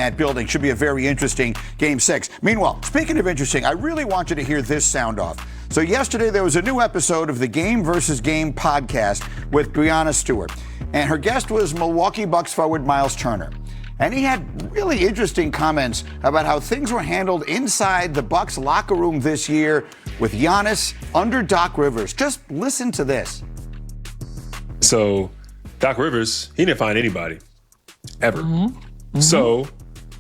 that building. Should be a very interesting Game 6. Meanwhile, speaking of interesting, I really want you to hear this sound off. So yesterday there was a new episode of the Game vs. Game podcast with Giannis Stewart. And her guest was Milwaukee Bucks forward Miles Turner. And he had really interesting comments about how things were handled inside the Bucks locker room this year with Giannis under Doc Rivers. Just listen to this. So Doc Rivers, he didn't find anybody, ever. So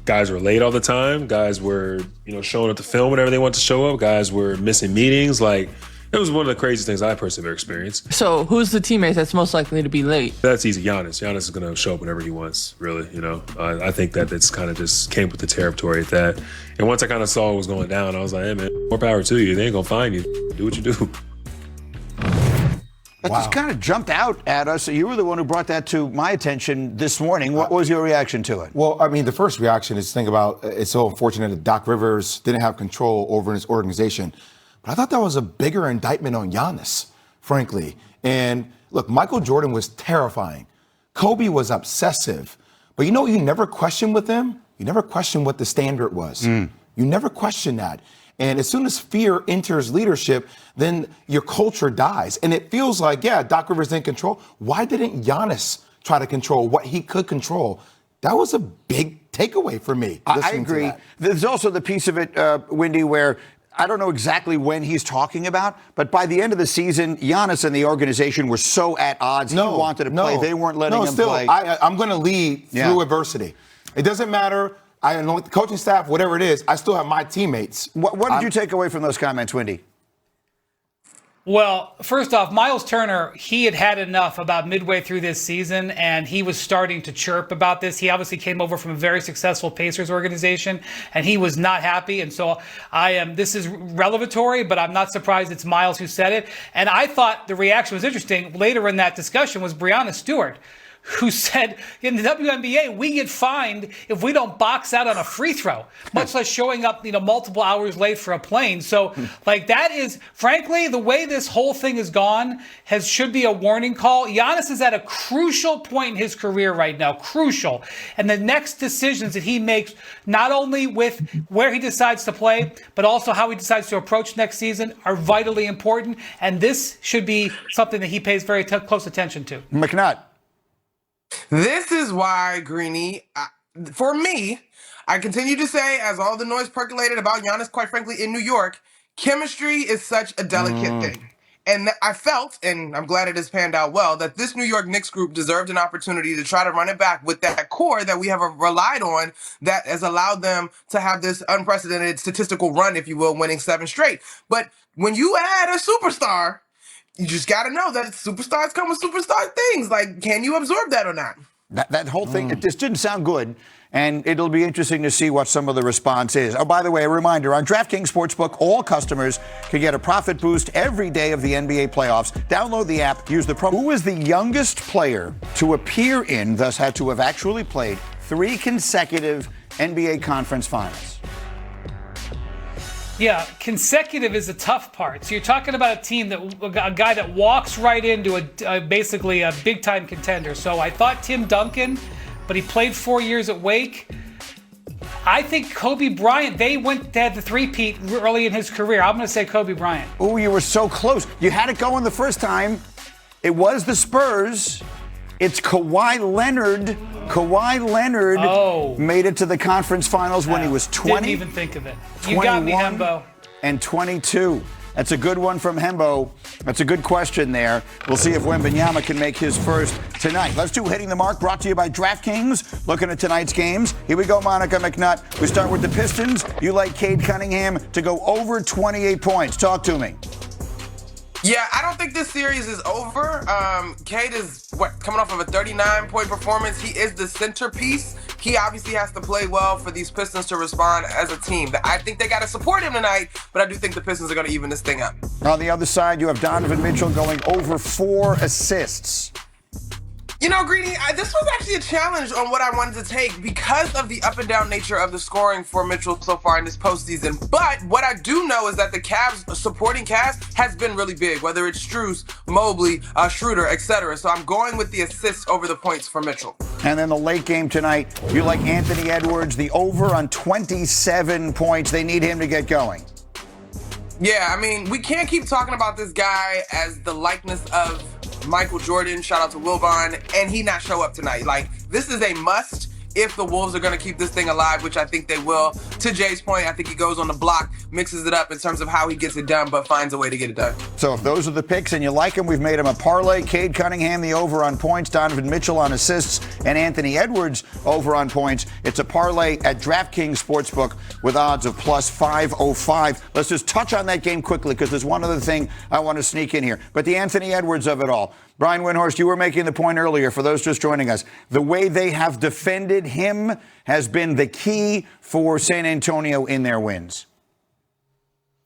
guys were late all the time. Guys were, showing up to film whenever they wanted to show up. Guys were missing meetings. It was one of the craziest things I personally ever experienced. So who's the teammate that's most likely to be late? That's easy. Giannis. Giannis is going to show up whenever he wants, really, I think that it's kind of just came with the territory at that. And once I kind of saw what was going down, I was like, hey, man, more power to you. They ain't going to find you. Do what you do. That just kind of jumped out at us. You were the one who brought that to my attention this morning. What was your reaction to it? Well, I mean, the first reaction is to think about it's so unfortunate that Doc Rivers didn't have control over his organization. But I thought that was a bigger indictment on Giannis, frankly. And look, Michael Jordan was terrifying. Kobe was obsessive. But you never questioned with him? You never questioned what the standard was. You never questioned that. And as soon as fear enters leadership, then your culture dies. And it feels like, Doc Rivers didn't control. Why didn't Giannis try to control what he could control? That was a big takeaway for me. I agree. There's also the piece of it, Windy, where I don't know exactly when he's talking about, but by the end of the season, Giannis and the organization were so at odds. He wanted to play. They weren't letting him play. I'm going to lead through adversity. It doesn't matter. I know the coaching staff, whatever it is, I still have my teammates. What did you take away from those comments, Windy? Well, first off, Miles Turner, he had enough about midway through this season, and he was starting to chirp about this. He obviously came over from a very successful Pacers organization, and he was not happy. And so this is revelatory, but I'm not surprised it's Miles who said it. And I thought the reaction was interesting. Later in that discussion was Breonna Stewart, who said, in the WNBA, we get fined if we don't box out on a free throw, much less showing up, multiple hours late for a plane. So, that is, frankly, the way this whole thing has gone should be a warning call. Giannis is at a crucial point in his career right now, crucial. And the next decisions that he makes, not only with where he decides to play, but also how he decides to approach next season, are vitally important. And this should be something that he pays very close attention to. McNutt. This is why, Greeny, for me, I continue to say, as all the noise percolated about Giannis, quite frankly, in New York, chemistry is such a delicate thing. And I felt, and I'm glad it has panned out well, that this New York Knicks group deserved an opportunity to try to run it back with that core that we have relied on that has allowed them to have this unprecedented statistical run, if you will, winning 7 straight. But when you add a superstar, you just got to know that superstars come with superstar things. Can you absorb that or not? That whole thing, it just didn't sound good. And it'll be interesting to see what some of the response is. Oh, by the way, a reminder, on DraftKings Sportsbook, all customers can get a profit boost every day of the NBA playoffs. Download the app, use the promo. Who is the youngest player to appear in, thus had to have actually played, 3 consecutive NBA Conference Finals? Yeah, consecutive is the tough part. So you're talking about a guy that walks right into basically a big-time contender. So I thought Tim Duncan, but he played 4 years at Wake. I think Kobe Bryant, they had the three-peat early in his career. I'm going to say Kobe Bryant. Oh, you were so close. You had it going the first time. It was the Spurs. It's Kawhi Leonard. Kawhi Leonard made it to the conference finals when he was 20. Didn't even think of it. You got me, Hembo. And 22. That's a good one from Hembo. That's a good question there. We'll see if Wembanyama can make his first tonight. Let's do Hitting the Mark, brought to you by DraftKings. Looking at tonight's games. Here we go, Monica McNutt. We start with the Pistons. You like Cade Cunningham to go over 28 points. Talk to me. Yeah, I don't think this series is over. Cade is, coming off of a 39-point performance. He is the centerpiece. He obviously has to play well for these Pistons to respond as a team. I think they got to support him tonight, but I do think the Pistons are going to even this thing up. On the other side, you have Donovan Mitchell going over 4 assists. You know, Greedy, this was actually a challenge on what I wanted to take because of the up and down nature of the scoring for Mitchell so far in this postseason. But what I do know is that the Cavs supporting cast has been really big, whether it's Strus, Mobley, Schroeder, etc. So I'm going with the assists over the points for Mitchell. And then the late game tonight, you like Anthony Edwards, the over on 27 points. They need him to get going. Yeah, I mean, we can't keep talking about this guy as the likeness of Michael Jordan, shout out to Wilbon, and he not show up tonight. Like, this is a must if the Wolves are going to keep this thing alive, which I think they will. To Jay's point, I think he goes on the block, mixes it up in terms of how he gets it done, but finds a way to get it done. So if those are the picks and you like them, we've made them a parlay. Cade Cunningham, the over on points, Donovan Mitchell on assists, and Anthony Edwards over on points. It's a parlay at DraftKings Sportsbook with odds of plus 505. Let's just touch on that game quickly because there's one other thing I want to sneak in here. But the Anthony Edwards of it all. Brian Windhorst, you were making the point earlier, for those just joining us, the way they have defended him has been the key for San Antonio in their wins.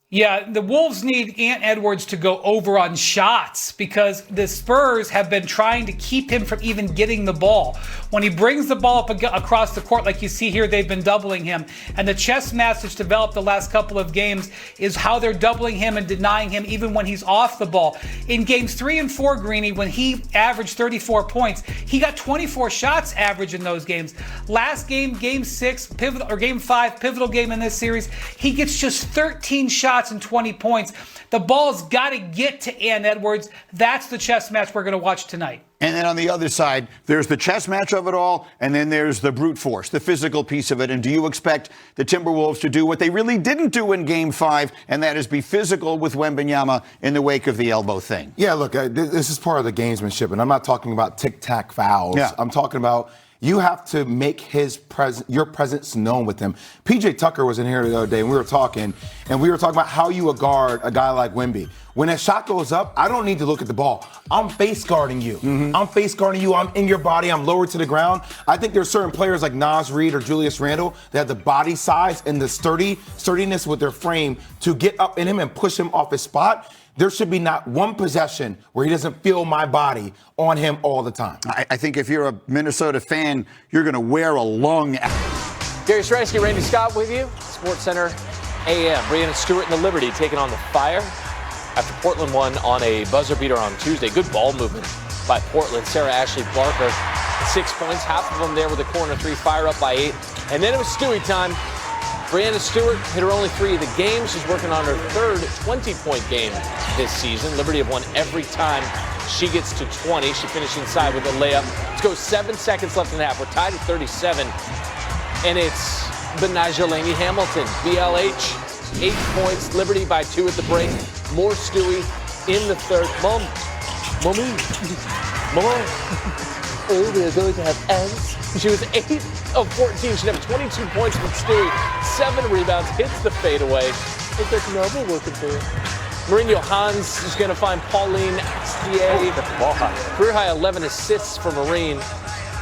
Yeah, the Wolves need Ant Edwards to go over on shots because the Spurs have been trying to keep him from even getting the ball. When he brings the ball up across the court, like you see here, they've been doubling him. And the chess match that's developed the last couple of games is how they're doubling him and denying him even when he's off the ball. In games 3 and 4, Greeny, when he averaged 34 points, he got 24 shots average in those games. Last game, game 6, game 5, pivotal game in this series, he gets just 13 shots and 20 points. The ball's got to get to Ant Edwards. That's the chess match we're going to watch tonight. And then on the other side, there's the chess match of it all, and then there's the brute force, the physical piece of it. And do you expect the Timberwolves to do what they really didn't do in Game 5, and that is be physical with Wembanyama in the wake of the elbow thing? Yeah, look, this is part of the gamesmanship, and I'm not talking about tic-tac fouls. Yeah. I'm talking about you have to make your presence known with him. PJ Tucker was in here the other day, and we were talking about how you guard a guy like Wemby. When that shot goes up, I don't need to look at the ball. I'm face guarding you. Mm-hmm. I'm face guarding you. I'm in your body. I'm lowered to the ground. I think there's certain players like Naz Reid or Julius Randle that have the body size and the sturdiness with their frame to get up in him and push him off his spot. There should be not one possession where he doesn't feel my body on him all the time. I think if you're a Minnesota fan, you're going to wear a lung. Gary Stransky, Randy Scott with you. Sports Center AM. Breanna Stewart and the Liberty taking on the Fire after Portland won on a buzzer beater on Tuesday. Good ball movement by Portland. Sarah Ashley Barker, 6 points, half of them there with a corner 3, Fire up by 8. And then it was Stewie time. Breanna Stewart hit her only 3 of the game. She's working on her third 20-point game this season. Liberty have won every time she gets to 20. She finished inside with a layup. Let's go 7 seconds left in the half. We're tied at 37. And it's Benajelani Hamilton, BLH, 8 points. Liberty by 2 at the break. More Stewie in the third. Mommy. Oh, we are going to have ants. She was 8 of 14. She'd have 22 points with Stewie. 7 rebounds, hits the fadeaway. Looks like Noble working for you. Mourinho Hans is going to find Pauline Astier. Career high 11 assists for Marine.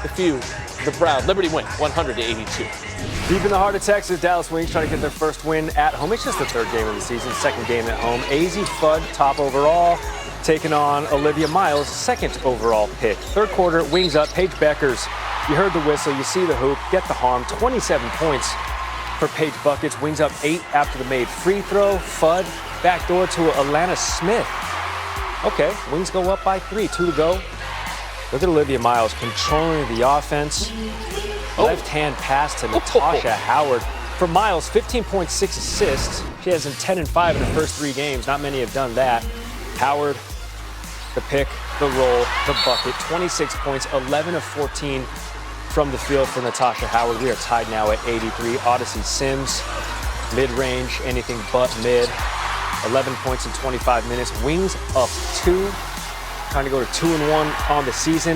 The few, the proud. Liberty win 100-82. Deep in the heart of Texas, Dallas Wings trying to get their first win at home. It's just the third game of the season, second game at home. AZ Fudd, top overall, taking on Olivia Miles, second overall pick. Third quarter, Wings up, Paige Beckers. You heard the whistle, you see the hoop, get the harm. 27 points for Paige Buckets. Wings up 8 after the made free throw. Fudd, backdoor to Alana Smith. Okay, Wings go up by 3, 2 to go. Look at Olivia Miles controlling the offense. Left-hand pass to Natasha Howard. For Miles, 15.6 assists. She has 10 and 5 in her first 3 games. Not many have done that. Howard, the pick, the roll, the bucket. 26 points, 11 of 14 from the field for Natasha Howard. We are tied now at 83. Odyssey Sims, mid-range, anything but mid. 11 points in 25 minutes. Wings up 2. Trying to go to 2-1 on the season.